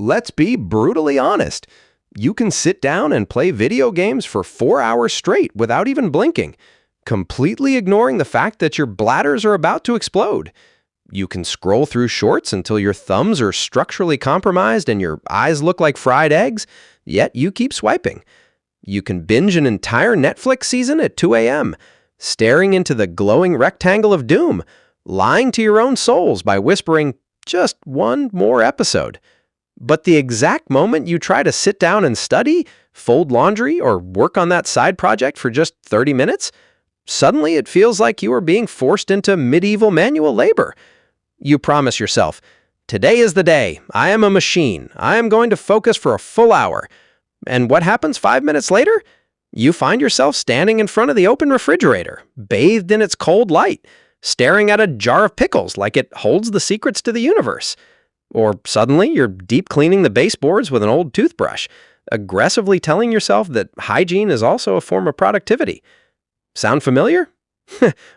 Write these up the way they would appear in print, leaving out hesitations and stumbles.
Let's be brutally honest. You can sit down and play video games for 4 hours straight without even blinking, completely ignoring the fact that your bladders are about to explode. You can scroll through shorts until your thumbs are structurally compromised and your eyes look like fried eggs, yet you keep swiping. You can binge an entire Netflix season at 2 a.m., staring into the glowing rectangle of doom, lying to your own souls by whispering, "Just one more episode." But the exact moment you try to sit down and study, fold laundry, or work on that side project for just 30 minutes, suddenly it feels like you are being forced into medieval manual labor. You promise yourself, "Today is the day. I am a machine. I am going to focus for a full hour." And what happens 5 minutes later? You find yourself standing in front of the open refrigerator, bathed in its cold light, staring at a jar of pickles like it holds the secrets to the universe. Or suddenly you're deep cleaning the baseboards with an old toothbrush, aggressively telling yourself that hygiene is also a form of productivity. Sound familiar?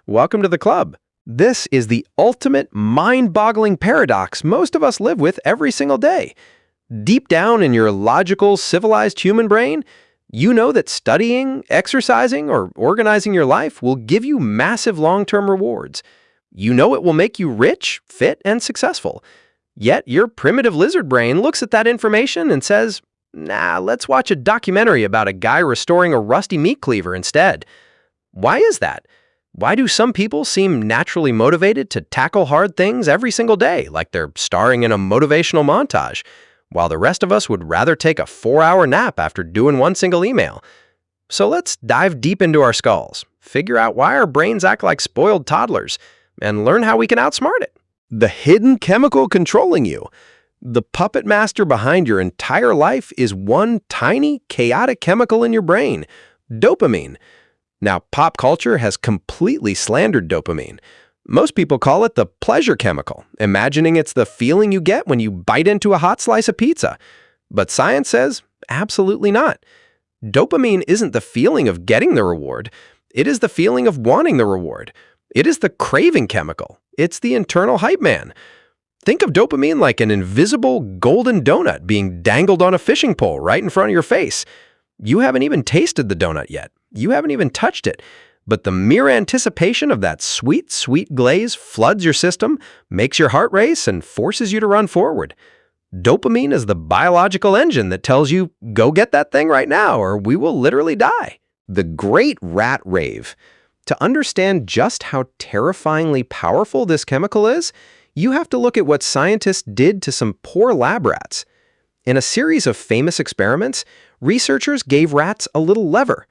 Welcome to the club. This is the ultimate mind-boggling paradox most of us live with every single day. Deep down in your logical, civilized human brain, you know that studying, exercising, or organizing your life will give you massive long-term rewards. You know it will make you rich, fit, and successful. Yet your primitive lizard brain looks at that information and says, "Nah, let's watch a documentary about a guy restoring a rusty meat cleaver instead." Why is that? Why do some people seem naturally motivated to tackle hard things every single day, like they're starring in a motivational montage, while the rest of us would rather take a 4-hour nap after doing one single email? So let's dive deep into our skulls, figure out why our brains act like spoiled toddlers, and learn how we can outsmart it. The hidden chemical controlling you, the puppet master behind your entire life, is one tiny, chaotic chemical in your brain, dopamine. Now, pop culture has completely slandered dopamine. Most people call it the pleasure chemical, imagining it's the feeling you get when you bite into a hot slice of pizza. But science says absolutely not. Dopamine isn't the feeling of getting the reward. It is the feeling of wanting the reward. It is the craving chemical. It's the internal hype man. Think of dopamine like an invisible golden donut being dangled on a fishing pole right in front of your face. You haven't even tasted the donut yet. You haven't even touched it. But the mere anticipation of that sweet, sweet glaze floods your system, makes your heart race, and forces you to run forward. Dopamine is the biological engine that tells you, go get that thing right now, or we will literally die. The great rat rave. To understand just how terrifyingly powerful this chemical is, you have to look at what scientists did to some poor lab rats. In a series of famous experiments, researchers gave rats a little lever.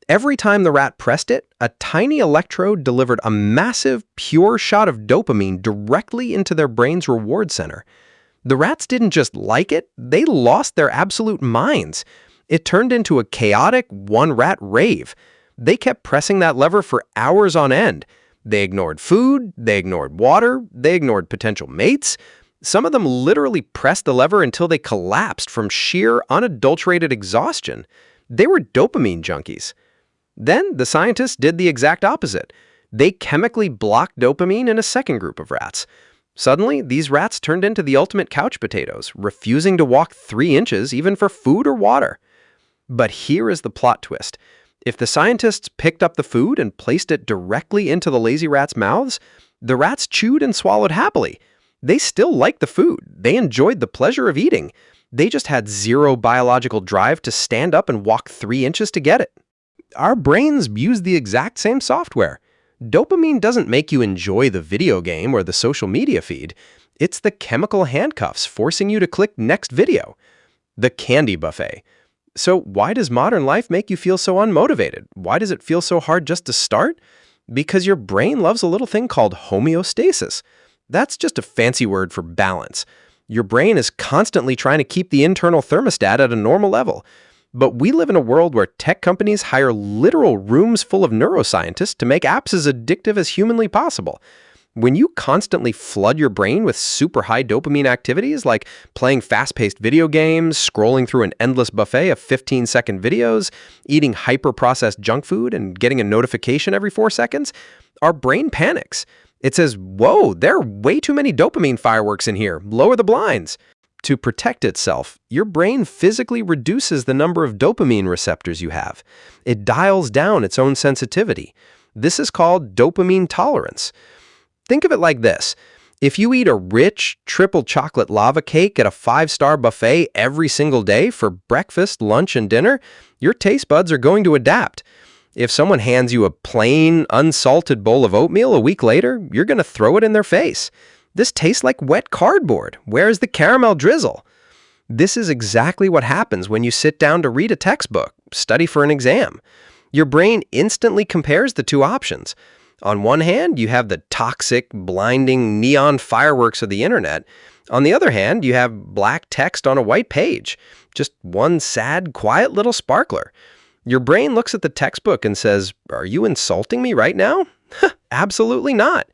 Every time the rat pressed it, a tiny electrode delivered a massive, pure shot of dopamine directly into their brain's reward center. The rats didn't just like it, they lost their absolute minds. It turned into a chaotic one-rat rave. They kept pressing that lever for hours on end. They ignored food, they ignored water, they ignored potential mates. Some of them literally pressed the lever until they collapsed from sheer, unadulterated exhaustion. They were dopamine junkies. Then the scientists did the exact opposite. They chemically blocked dopamine in a second group of rats. Suddenly, these rats turned into the ultimate couch potatoes, refusing to walk 3 inches even for food or water. But here is the plot twist. If the scientists picked up the food and placed it directly into the lazy rats' mouths, the rats chewed and swallowed happily. They still liked the food. They enjoyed the pleasure of eating. They just had zero biological drive to stand up and walk 3 inches to get it. Our brains use the exact same software. Dopamine doesn't make you enjoy the video game or the social media feed. It's the chemical handcuffs forcing you to click next video. The candy buffet. So why does modern life make you feel so unmotivated? Why does it feel so hard just to start? Because your brain loves a little thing called homeostasis. That's just a fancy word for balance. Your brain is constantly trying to keep the internal thermostat at a normal level. But we live in a world where tech companies hire literal rooms full of neuroscientists to make apps as addictive as humanly possible. When you constantly flood your brain with super high dopamine activities like playing fast-paced video games, scrolling through an endless buffet of 15-second videos, eating hyper-processed junk food, and getting a notification every 4 seconds, our brain panics. It says, "Whoa, there are way too many dopamine fireworks in here. Lower the blinds." To protect itself, your brain physically reduces the number of dopamine receptors you have. It dials down its own sensitivity. This is called dopamine tolerance. Think of it like this. If you eat a rich, triple chocolate lava cake at a 5-star buffet every single day for breakfast, lunch, and dinner, your taste buds are going to adapt. If someone hands you a plain, unsalted bowl of oatmeal a week later, you're going to throw it in their face. This tastes like wet cardboard. Where's the caramel drizzle? This is exactly what happens when you sit down to read a textbook, study for an exam. Your brain instantly compares the two options. On one hand, you have the toxic, blinding neon fireworks of the internet. On the other hand, you have black text on a white page. Just one sad, quiet little sparkler. Your brain looks at the textbook and says, "Are you insulting me right now?" Absolutely not.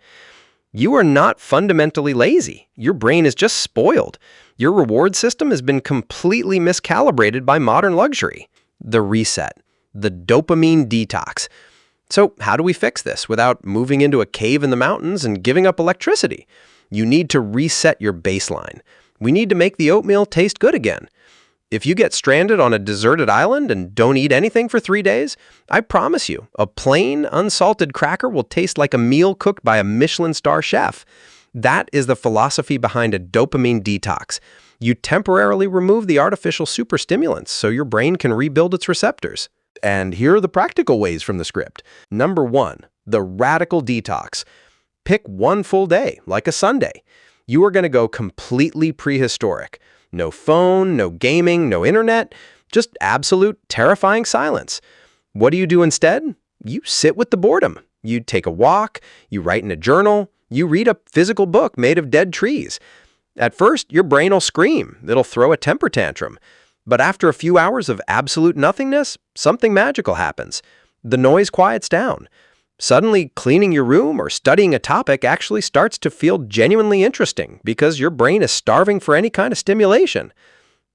You are not fundamentally lazy. Your brain is just spoiled. Your reward system has been completely miscalibrated by modern luxury. The reset. The dopamine detox. So how do we fix this without moving into a cave in the mountains and giving up electricity? You need to reset your baseline. We need to make the oatmeal taste good again. If you get stranded on a deserted island and don't eat anything for 3 days, I promise you, a plain, unsalted cracker will taste like a meal cooked by a Michelin star chef. That is the philosophy behind a dopamine detox. You temporarily remove the artificial superstimulants so your brain can rebuild its receptors. And here are the practical ways from the script. Number 1, the radical detox. Pick one full day, like a Sunday. You are going to go completely prehistoric. No phone, no gaming, no internet, just absolute terrifying silence. What do you do instead? You sit with the boredom. You take a walk, you write in a journal, you read a physical book made of dead trees. At first, your brain will scream. It'll throw a temper tantrum. But after a few hours of absolute nothingness, something magical happens. The noise quiets down. Suddenly, cleaning your room or studying a topic actually starts to feel genuinely interesting because your brain is starving for any kind of stimulation.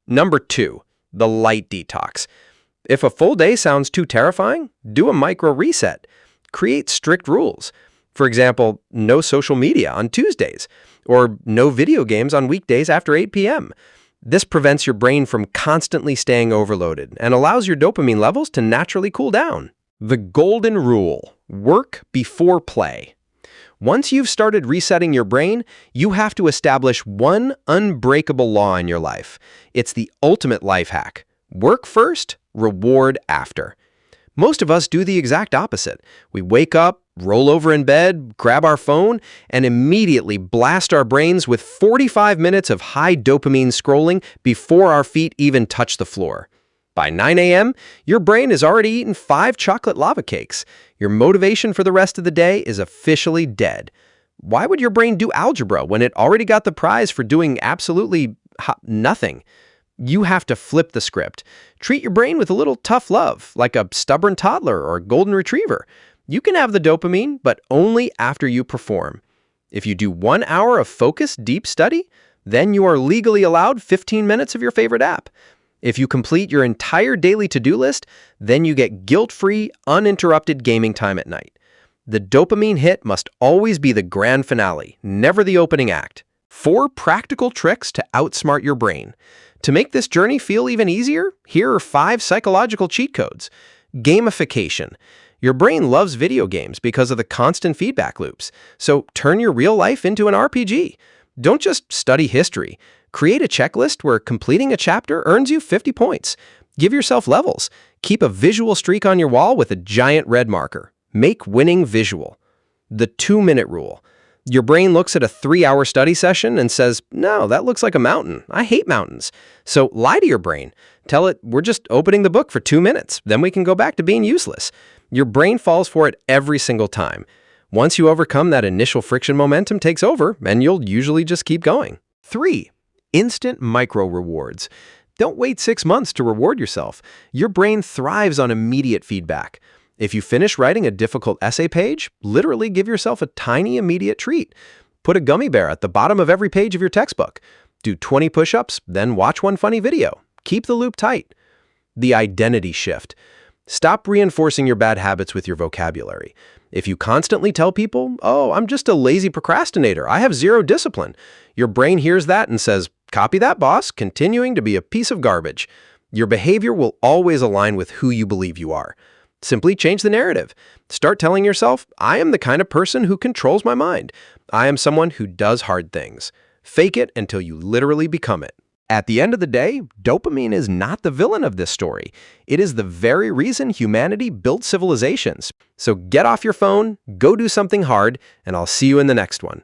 Number 2, the light detox. If a full day sounds too terrifying, do a micro reset. Create strict rules. For example, no social media on Tuesdays, or no video games on weekdays after 8 p.m. This prevents your brain from constantly staying overloaded and allows your dopamine levels to naturally cool down. The golden rule: work before play. Once you've started resetting your brain, you have to establish one unbreakable law in your life. It's the ultimate life hack. Work first, reward after. Most of us do the exact opposite. We wake up, roll over in bed, grab our phone, and immediately blast our brains with 45 minutes of high dopamine scrolling before our feet even touch the floor. By 9 a.m., your brain has already eaten 5 chocolate lava cakes. Your motivation for the rest of the day is officially dead. Why would your brain do algebra when it already got the prize for doing absolutely nothing? You have to flip the script. Treat your brain with a little tough love, like a stubborn toddler or golden retriever. You can have the dopamine, but only after you perform. If you do 1 hour of focused, deep study, then you are legally allowed 15 minutes of your favorite app. If you complete your entire daily to-do list, then you get guilt-free, uninterrupted gaming time at night. The dopamine hit must always be the grand finale, never the opening act. 4 practical tricks to outsmart your brain. To make this journey feel even easier, here are 5 psychological cheat codes. Gamification. Your brain loves video games because of the constant feedback loops. So turn your real life into an RPG. Don't just study history. Create a checklist where completing a chapter earns you 50 points. Give yourself levels. Keep a visual streak on your wall with a giant red marker. Make winning visual. The 2-minute rule. Your brain looks at a 3-hour study session and says, "No, that looks like a mountain. I hate mountains." So lie to your brain. Tell it, "We're just opening the book for 2 minutes. Then we can go back to being useless." Your brain falls for it every single time. Once you overcome that initial friction, momentum takes over, and you'll usually just keep going. 3. Instant micro rewards. Don't wait 6 months to reward yourself. Your brain thrives on immediate feedback. If you finish writing a difficult essay page, literally give yourself a tiny immediate treat. Put a gummy bear at the bottom of every page of your textbook. Do 20 push-ups, then watch one funny video. Keep the loop tight. The identity shift. Stop reinforcing your bad habits with your vocabulary. If you constantly tell people, "Oh, I'm just a lazy procrastinator. I have 0 discipline," your brain hears that and says, Copy that, boss, continuing to be a piece of garbage. Your behavior will always align with who you believe you are. Simply change the narrative. Start telling yourself, I am the kind of person who controls my mind. I am someone who does hard things. Fake it until you literally become it. At the end of the day, dopamine is not the villain of this story. It is the very reason humanity built civilizations. So get off your phone, go do something hard, and I'll see you in the next one.